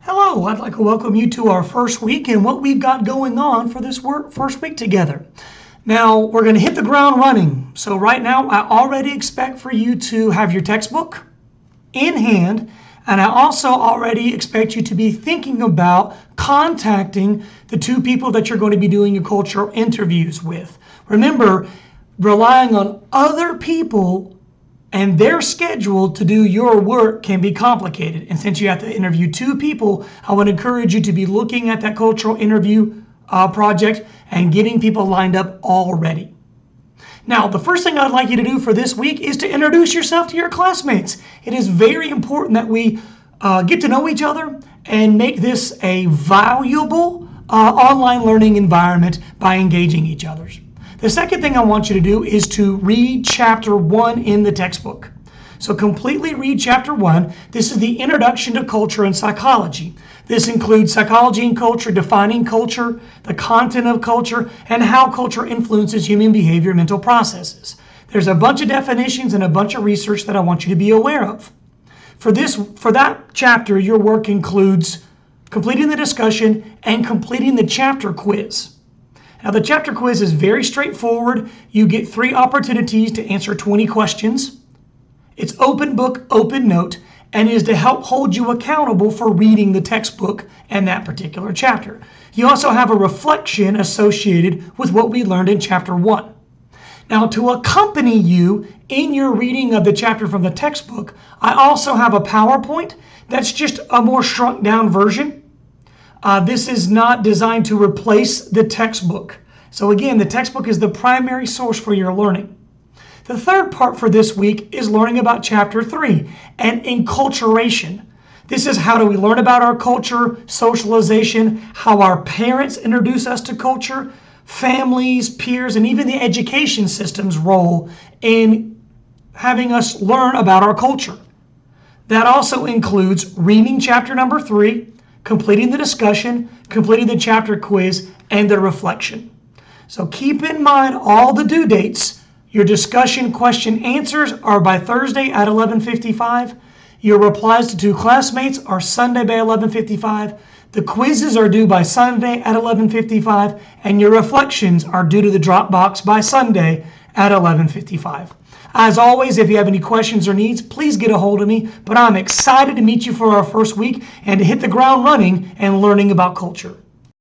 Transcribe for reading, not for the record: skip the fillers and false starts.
Hello, I'd like to welcome you to our first week and what we've got going on for this first week together. Now, we're going to hit the ground running. So right now, I already expect for you to have your textbook in hand, and I also already expect you to be thinking about contacting the two people that you're going to be doing your cultural interviews with. Remember, relying on other people and their schedule to do your work can be complicated. And since you have to interview two people, I would encourage you to be looking at that cultural interview project and getting people lined up already. Now, the first thing I'd like you to do for this week is to introduce yourself to your classmates. It is very important that we get to know each other and make this a valuable online learning environment by engaging each other. The second thing I want you to do is to read chapter 1 in the textbook. So completely read chapter 1. This is the introduction to culture and psychology. This includes psychology and culture, defining culture, the content of culture, and how culture influences human behavior and mental processes. There's a bunch of definitions and a bunch of research that I want you to be aware of. For that chapter, your work includes completing the discussion and completing the chapter quiz. Now, the chapter quiz is very straightforward. You get 3 opportunities to answer 20 questions. It's open book, open note, and is to help hold you accountable for reading the textbook and that particular chapter. You also have a reflection associated with what we learned in chapter 1. Now, to accompany you in your reading of the chapter from the textbook, I also have a PowerPoint that's just a more shrunk down version. This is not designed to replace the textbook. So again, the textbook is the primary source for your learning. The third part for this week is learning about chapter 3 and enculturation. This is how do we learn about our culture, socialization, how our parents introduce us to culture, families, peers, and even the education system's role in having us learn about our culture. That also includes reading chapter number 3, completing the discussion, completing the chapter quiz, and the reflection. So keep in mind all the due dates. Your discussion question answers are by Thursday at 11:55. Your replies to 2 classmates are Sunday by 11:55. The quizzes are due by Sunday at 11:55, and your reflections are due to the Dropbox by Sunday at 11:55. As always, if you have any questions or needs, please get a hold of me. But I'm excited to meet you for our first week and to hit the ground running and learning about culture.